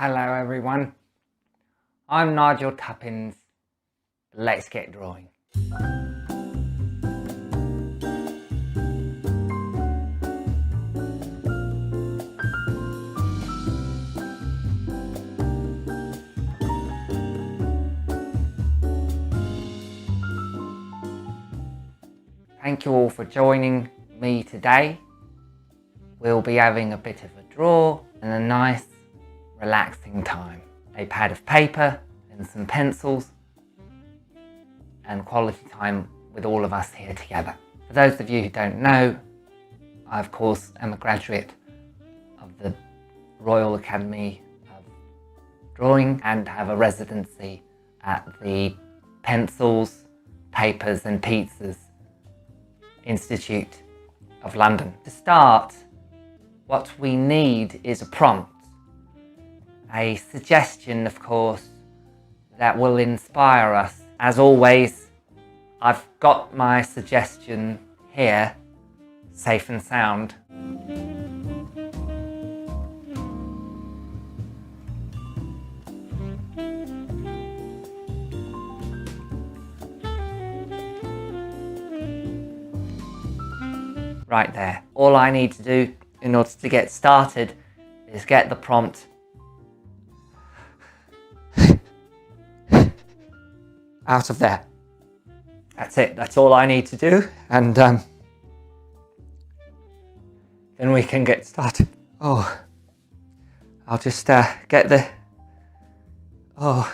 Hello everyone, I'm Nigel Tuppins. Let's get drawing. Thank you all for joining me today. We'll be having a bit of a draw and a nice relaxing time. A pad of paper and some pencils and quality time with all of us here together. For those of you who don't know, I of course am a graduate of the Royal Academy of Drawing and have a residency at the Pencils, Papers and Pizzas Institute of London. To start, what we need is a prompt. A suggestion, of course, that will inspire us. As always, I've got my suggestion here, safe and sound. Right there. All I need to do in order to get started is get the prompt out of there. That's it. That's all I need to do, and then we can get started. Oh, I'll just get the. Oh.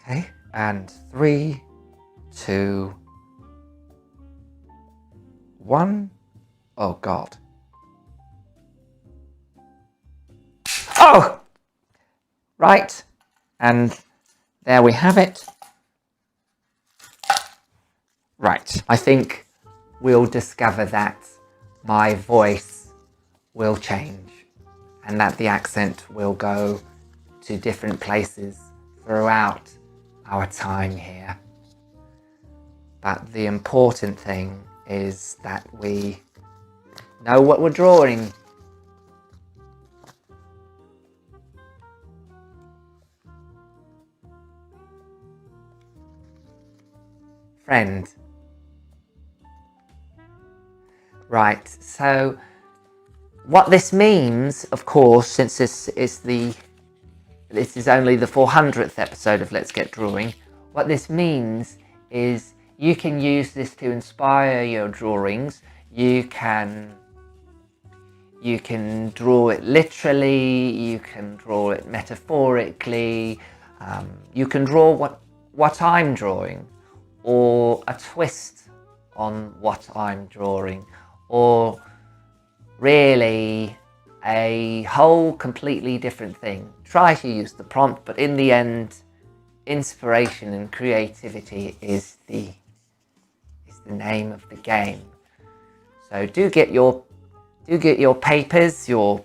Okay, and 3, 2, 1. Oh God. Oh! Right, and there we have it. Right, I think we'll discover that my voice will change and that the accent will go to different places throughout our time here. But the important thing is that we know what we're drawing. Friend. Right, so what this means, of course, since this is only the 400th episode of Let's Get Drawing, what this means is you can use this to inspire your drawings. You can draw it literally, you can draw it metaphorically, you can draw what I'm drawing, or a twist on what I'm drawing, or really a whole completely different thing. Try to use the prompt, but in the end, inspiration and creativity is the name of the game. So do get your papers, your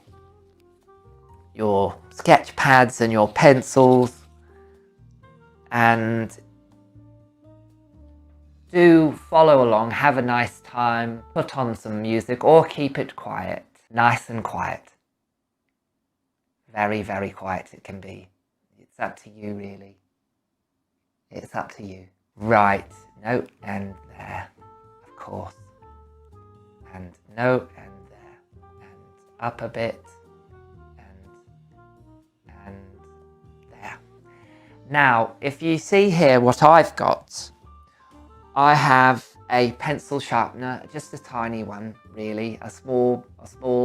sketch pads and your pencils, and do follow along, have a nice time, put on some music or keep it quiet, nice and quiet. Very, very quiet it can be. It's up to you really. It's up to you. Right, no, and there, of course. And no, and there, and up a bit, and there. Now, if you see here what I've got, I have a pencil sharpener, just a tiny one, really, a small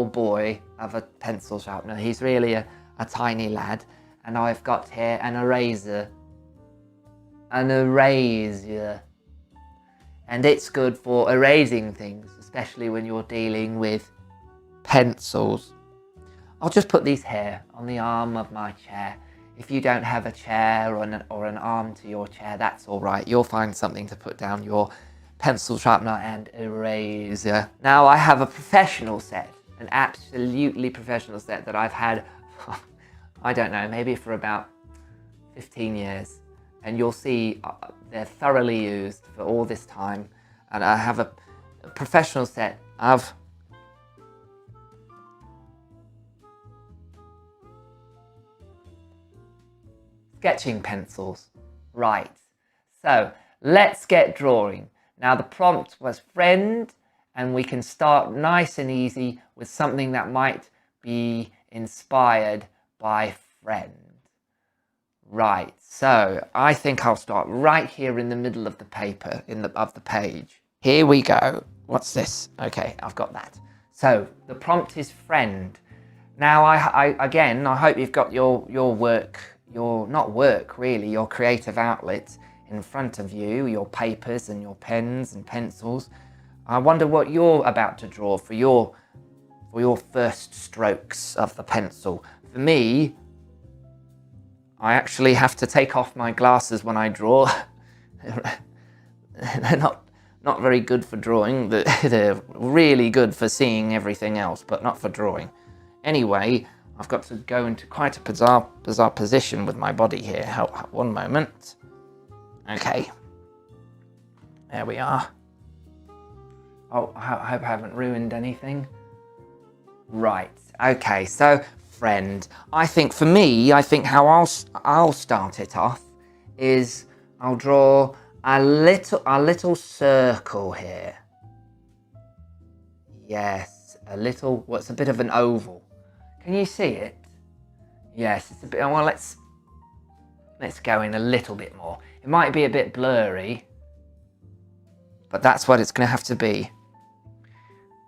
boy of a pencil sharpener. He's really a tiny lad. And I've got here an eraser. And it's good for erasing things, especially when you're dealing with pencils. I'll just put these here on the arm of my chair. If you don't have a chair or an arm to your chair, that's all right. You'll find something to put down your pencil sharpener and eraser. Now I have a professional set, an absolutely professional set that I've had, I don't know, maybe for about 15 years. And you'll see they're thoroughly used for all this time. And I have a professional set of sketching pencils. Right, so let's get drawing. Now the prompt was friend, and we can start nice and easy with something that might be inspired by friend. Right, so I think I'll start right here in the middle of the paper, of the page. Here we go. What's this? Okay, I've got that. So the prompt is friend. Now again, I hope you've got your work, not work really, your creative outlet in front of you, your papers and your pens and pencils. I wonder what you're about to draw for your first strokes of the pencil. For me, I actually have to take off my glasses when I draw. They're not very good for drawing. They're really good for seeing everything else, but not for drawing. Anyway, I've got to go into quite a bizarre position with my body here. One moment. Okay. There we are. Oh, I hope I haven't ruined anything. Right. Okay, so friend. I think for me, how I'll start it off is I'll draw a little circle here. Yes, what's a bit of an oval. Can you see it? Yes, it's a bit. Well, let's go in a little bit more. It might be a bit blurry, but that's what it's going to have to be.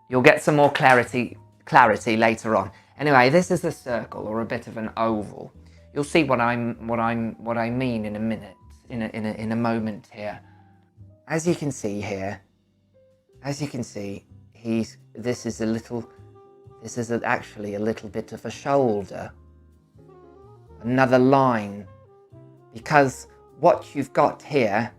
You'll get some more clarity later on. Anyway, this is a circle or a bit of an oval. You'll see what I mean in a minute, in a moment here. As you can see here, this is actually a little bit of a shoulder, another line, because what you've got here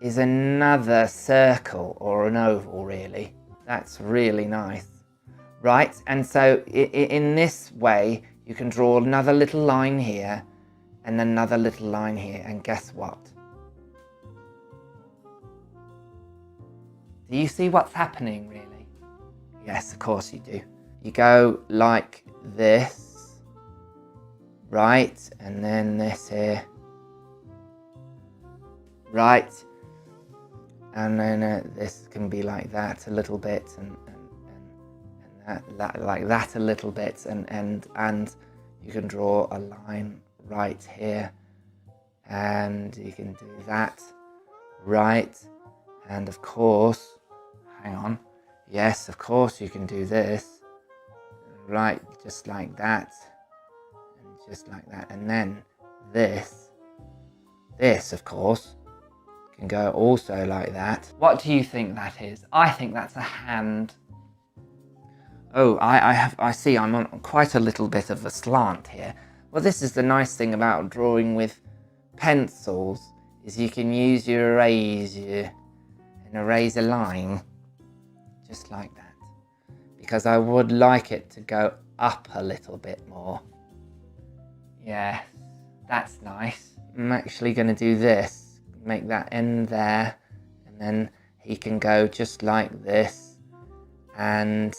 is another circle or an oval really. That's really nice. Right, and so in this way, you can draw another little line here and another little line here, and guess what? Do you see what's happening, really? Yes, of course you do. You go like this, right, and then this here, right, and then this can be like that a little bit, and that like that a little bit, and you can draw a line right here, and you can do that, right, and of course, hang on, yes, of course you can do this, right, just like that, and just like that, and then this of course can go also like that. What do you think that is? I think that's a hand. Oh, I see I'm on quite a little bit of a slant here. Well, this is the nice thing about drawing with pencils, is you can use your eraser and erase a line, just like that. Because I would like it to go up a little bit more. Yeah, that's nice. I'm actually going to do this, make that end there, and then he can go just like this, and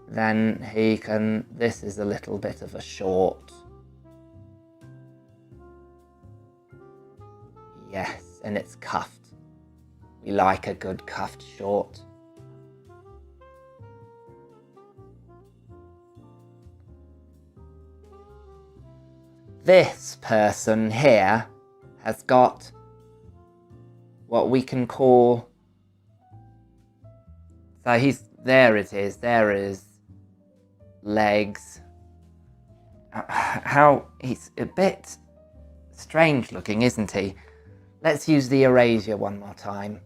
then he can, this is a little bit of a short. Yes, and it's cuffed. We like a good cuffed short. This person here has got what we can call, so there it is, legs. How, he's a bit strange looking, isn't he? Let's use the erasure one more time.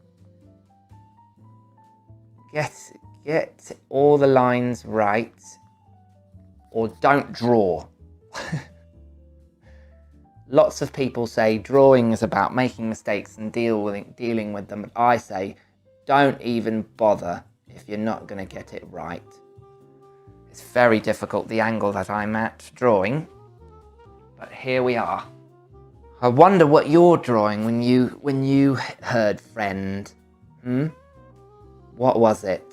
Get all the lines right, or don't draw. Lots of people say drawing is about making mistakes and dealing with them, but I say don't even bother if you're not going to get it right. It's very difficult, the angle that I'm at drawing, but here we are. I wonder what you're drawing when you heard friend. What was it?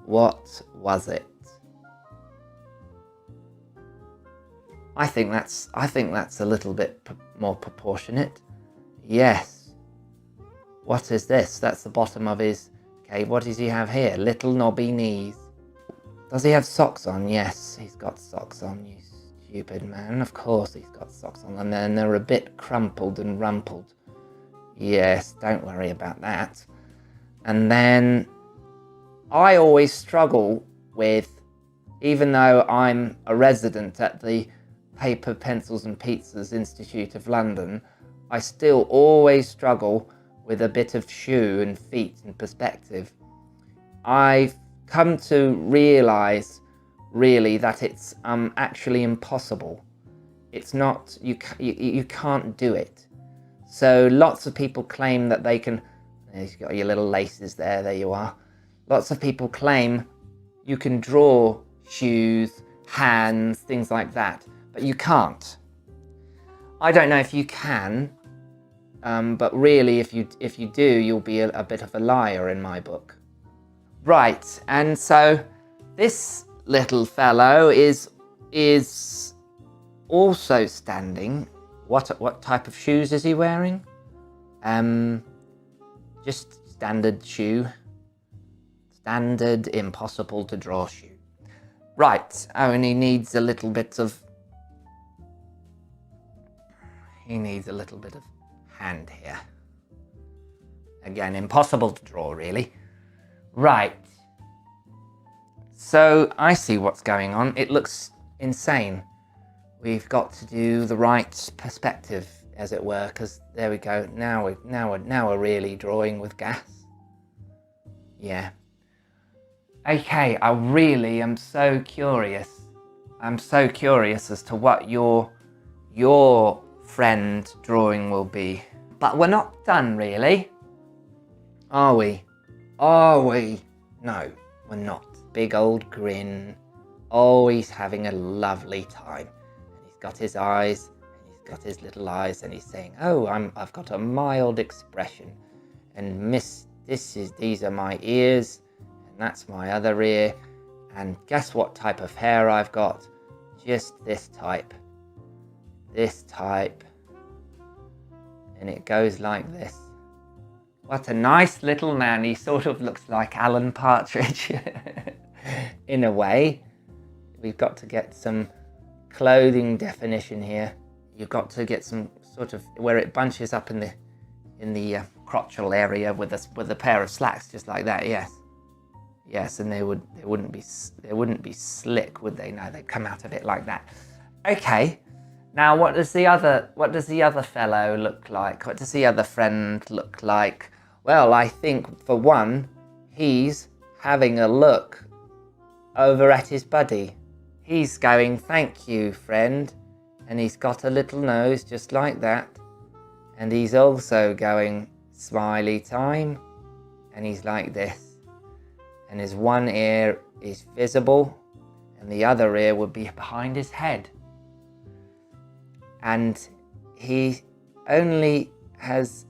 What was it? I think that's a little bit more proportionate. Yes. What is this? That's the bottom of his... Okay, what does he have here? Little knobby knees. Does he have socks on? Yes, he's got socks on, you stupid man. Of course he's got socks on, and then they're a bit crumpled and rumpled. Yes, don't worry about that. And then I always struggle with, even though I'm a resident at the Paper, Pencils and Pizzas Institute of London, I still always struggle with a bit of shoe and feet and perspective. I've come to realise really that it's actually impossible. It's not, you can't do it. So lots of people claim that they can, you've got your little laces there you are. Lots of people claim you can draw shoes, hands, things like that, but you can't. I don't know if you can, but really if you do, you'll be a bit of a liar in my book. Right, and so this little fellow is also standing. What type of shoes is he wearing? Just standard shoe. Standard, impossible to draw shoe. Right, oh, and he needs a little bit of hand here. Again, impossible to draw, really. Right. So I see what's going on. It looks insane. We've got to do the right perspective, as it were, because there we go. Now we're really drawing with gas. Yeah. Okay, I really am so curious. I'm so curious as to what your friend drawing will be. But we're not done, really. Are we? Are we? No, we're not. Big old grin. Always having a lovely time. And he's got his eyes, and he's got his little eyes, and he's saying, oh, I've got a mild expression. And these are my ears, and that's my other ear. And guess what type of hair I've got? Just this type. This type. And it goes like this. What a nice little man. He sort of looks like Alan Partridge in a way. We've got to get some clothing definition here. You've got to get some sort of where it bunches up in the crotchal area with a pair of slacks just like that. Yes. Yes, and they wouldn't be slick, would they? No, they'd come out of it like that. Okay. Now, what does the other fellow look like? What does the other friend look like? Well, I think, for one, he's having a look over at his buddy. He's going, thank you, friend. And he's got a little nose just like that. And he's also going, smiley time. And he's like this. And his one ear is visible, and the other ear would be behind his head. And he only has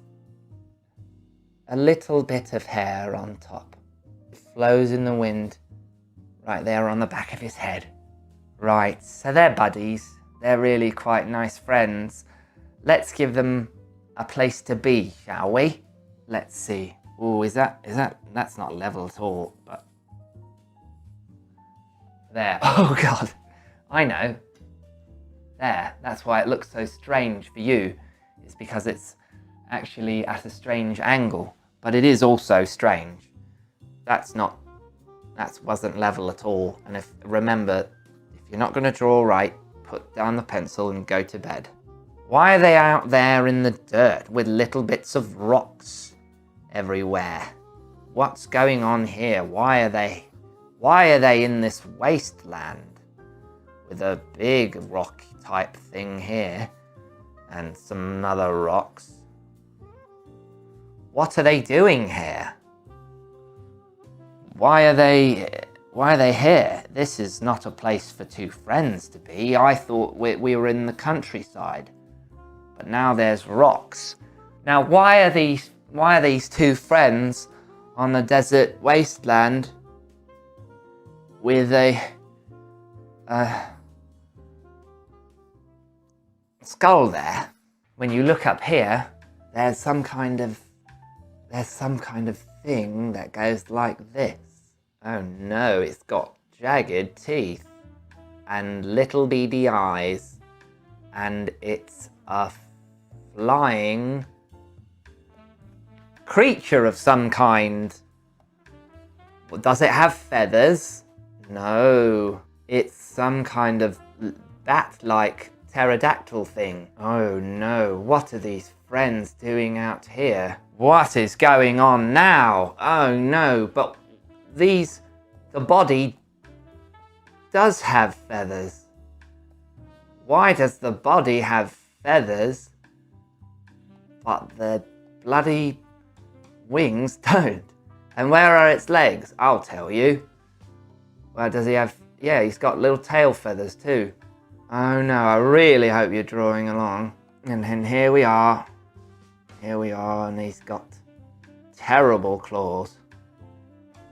a little bit of hair on top. It flows in the wind right there on the back of his head. Right, so they're buddies. They're really quite nice friends. Let's give them a place to be, shall we? Let's see. Oh, that's not level at all, but there. Oh God, I know. There, that's why it looks so strange for you. It's because it's actually at a strange angle, but it is also strange. That wasn't level at all. And remember, if you're not going to draw right, put down the pencil and go to bed. Why are they out there in the dirt with little bits of rocks everywhere? What's going on here? Why are they in this wasteland with a big rock type thing here and some other rocks? What are they doing here? Why are they here? This is not a place for two friends to be. I thought we were in the countryside, but now there's rocks. Now why are these two friends on the desert wasteland with skull there. When you look up here, there's some kind of thing that goes like this. Oh no, it's got jagged teeth and little beady eyes, and it's a flying creature of some kind. Does it have feathers? No, it's some kind of bat-like pterodactyl thing. Oh no, what are these friends doing out here? What is going on now? Oh no, but the body does have feathers. Why does the body have feathers, but the bloody wings don't? And where are its legs? I'll tell you. Well, does he have... Yeah, he's got little tail feathers too. Oh no, I really hope you're drawing along. And then here we are. Here we are, and he's got terrible claws.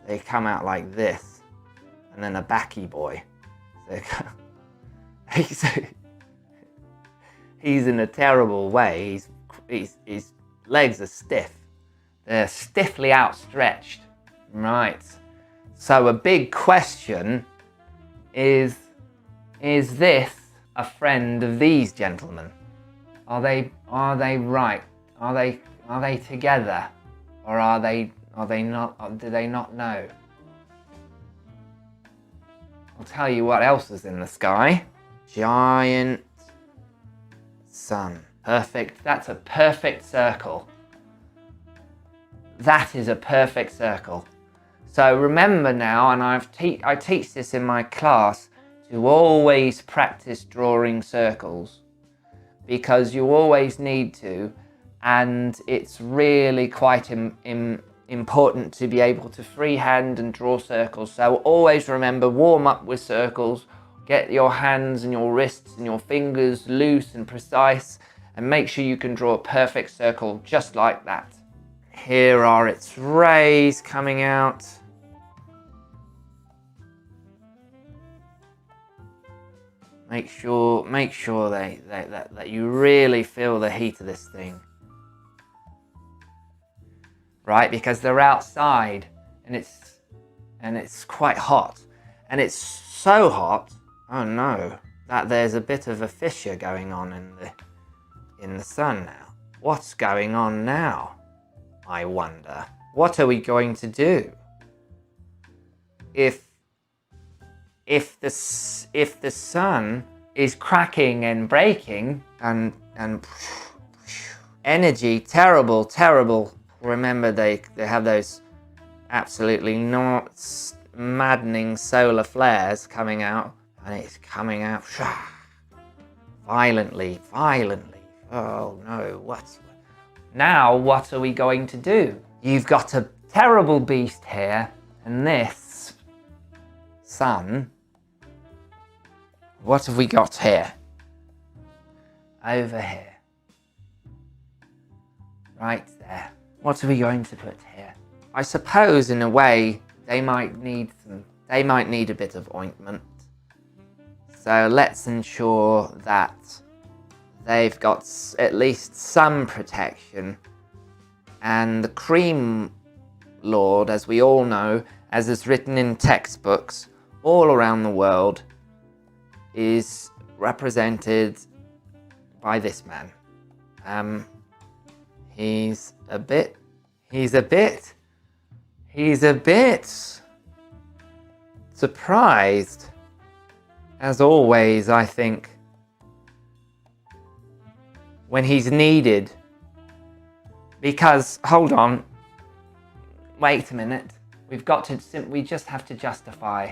They come out like this. And then a backy boy. So he's in a terrible way. His legs are stiff. They're stiffly outstretched. Right. So a big question is this a friend of these gentlemen? Are they right? Are they together? Or are they not? Or do they not know? I'll tell you what else is in the sky. Giant sun. Perfect. That's a perfect circle. That is a perfect circle. So remember now, and I teach this in my class, to always practice drawing circles, because you always need to, and it's really quite important to be able to freehand and draw circles. So always remember, warm up with circles, get your hands and your wrists and your fingers loose and precise, and make sure you can draw a perfect circle just like that. Here are its rays coming out. Make sure that you really feel the heat of this thing. Right, because they're outside and it's quite hot. And it's so hot, oh no, that there's a bit of a fissure going on in the sun now. What's going on now? I wonder. What are we going to do? If the sun is cracking and breaking and energy, terrible. Remember, they have those absolutely not maddening solar flares coming out, and it's coming out violently. Oh no, now what are we going to do? You've got a terrible beast here, and this sun. What have we got here? Over here. Right there. What are we going to put here? I suppose in a way they might need a bit of ointment. So let's ensure that they've got at least some protection. And the Cream Lord, as we all know, as is written in textbooks all around the world, is represented by this man. He's a bit surprised, as always, I think, when he's needed. Because, hold on, wait a minute, we just have to justify.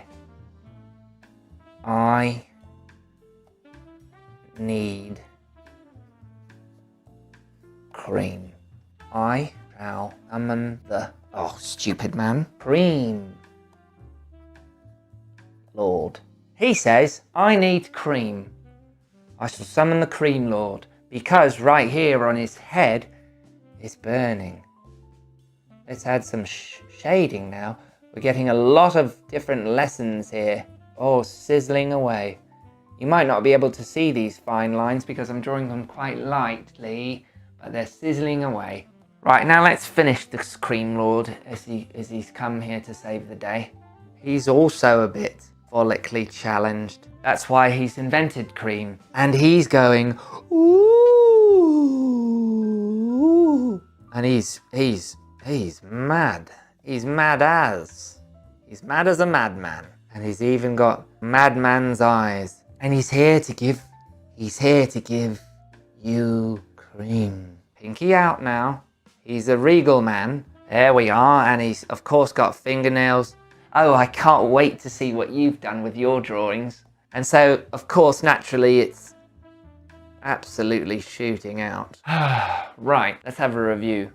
I need cream. I shall summon the... Oh, stupid man. Cream Lord. He says, I need cream. I shall summon the Cream Lord, because right here on his head is burning. Let's add some shading now. We're getting a lot of different lessons here. Oh, sizzling away. You might not be able to see these fine lines because I'm drawing them quite lightly, but they're sizzling away. Right, now let's finish this Cream Lord as he's come here to save the day. He's also a bit follically challenged. That's why he's invented cream. And he's going, ooh. And he's mad. He's mad as a madman. And he's even got madman's eyes. And he's here to give you cream. Pinky out now. He's a regal man. There we are. And he's of course got fingernails. Oh, I can't wait to see what you've done with your drawings. And so, of course, naturally, it's absolutely shooting out. Right, let's have a review.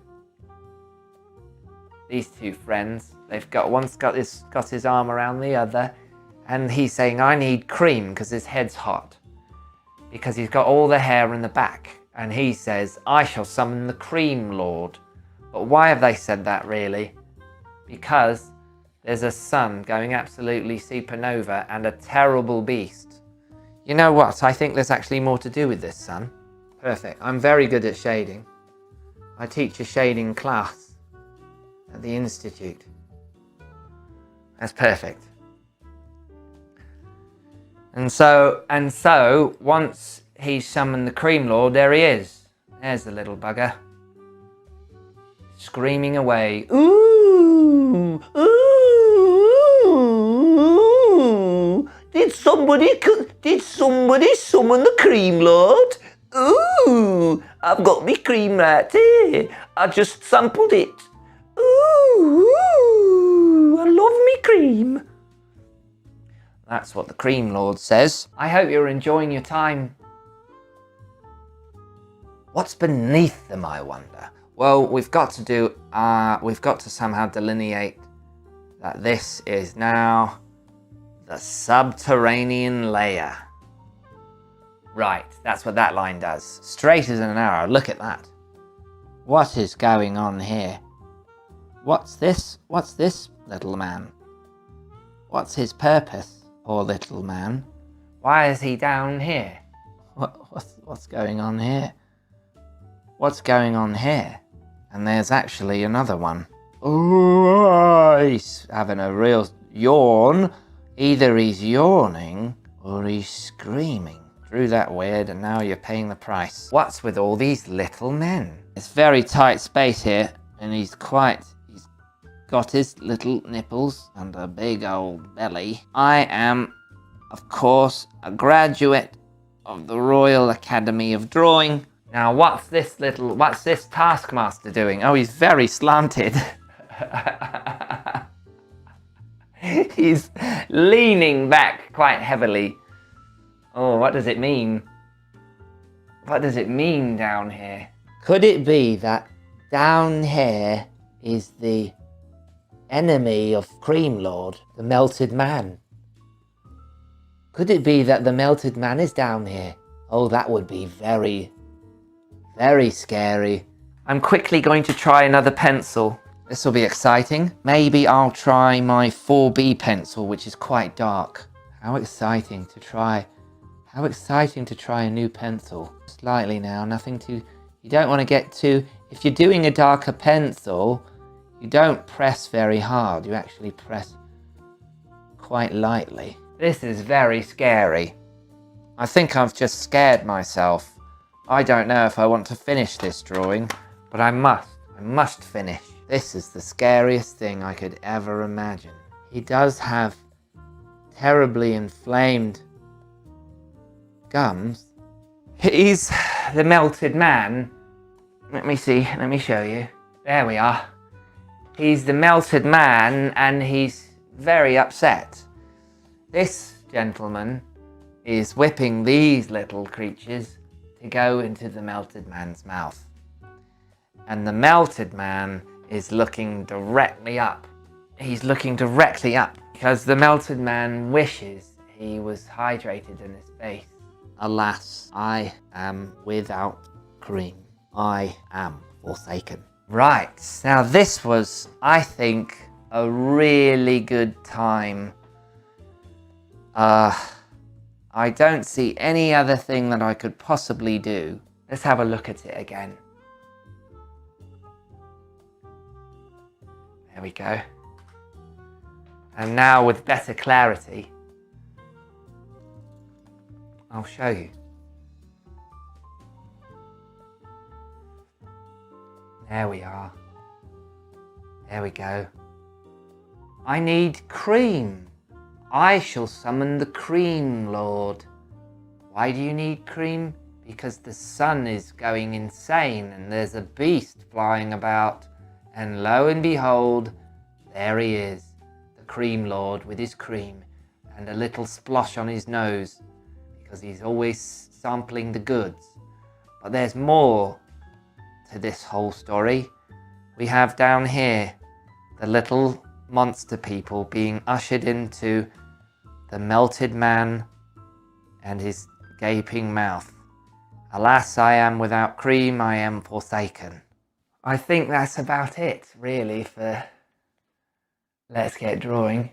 These two friends, one's got his arm around the other, and he's saying, I need cream because his head's hot. Because he's got all the hair in the back. And he says, I shall summon the Cream Lord. But why have they said that, really? Because there's a sun going absolutely supernova and a terrible beast. You know what? I think there's actually more to do with this sun. Perfect. I'm very good at shading. I teach a shading class at the Institute. That's perfect. And so once he's summoned the Cream Lord, there he is. There's the little bugger. Screaming away. Ooh! Ooh! Did somebody summon the Cream Lord? Ooh! I've got me cream right here. I just sampled it. Ooh! I love me cream. That's what the Cream Lord says. I hope you're enjoying your time. What's beneath them, I wonder? Well, we've got to somehow delineate that this is now the subterranean layer. Right, that's what that line does. Straight as an arrow, look at that. What is going on here? What's this little man? What's his purpose, poor little man? Why is he down here? What's going on here? What's going on here? And there's actually another one. Oh, he's having a real yawn. Either he's yawning or he's screaming. Drew that weird and now you're paying the price. What's with all these little men? It's very tight space here and he's got his little nipples and a big old belly. I am, of course, a graduate of the Royal Academy of Drawing. Now what's this taskmaster doing? Oh, he's very slanted. He's leaning back quite heavily. Oh, what does it mean? What does it mean down here? Could it be that down here is the enemy of Cream Lord, the melted man? Could it be that the melted man is down here? Oh, that would be very, very scary. I'm quickly going to try another pencil. This will be exciting. Maybe I'll try my 4B pencil, which is quite dark. How exciting to try a new pencil. Slightly now, you don't want to get too, if you're doing a darker pencil, you don't press very hard. You actually press quite lightly. This is very scary. I think I've just scared myself. I don't know if I want to finish this drawing, but I must finish. This is the scariest thing I could ever imagine. He does have terribly inflamed gums. He's the melted man. Let me show you. There we are. He's the melted man and he's very upset. This gentleman is whipping these little creatures to go into the melted man's mouth. And the melted man is looking directly up. He's looking directly up because the melted man wishes he was hydrated in his face. Alas, I am without cream. I am forsaken. Right, now this was, I think, a really good time. I I don't see any other thing that I could possibly do. Let's have a look at it again. There we go. And now with better clarity, I'll show you. There we are. There we go. I need cream. I shall summon the cream lord. Why do you need cream? Because the sun is going insane and there's a beast flying about. And lo and behold, there he is, the cream lord with his cream and a little splosh on his nose because he's always sampling the goods. But there's more to this whole story. We have down here the little monster people being ushered into the melted man and his gaping mouth. Alas, I am without cream, I am forsaken. I think that's about it, really, for Let's Get Drawing.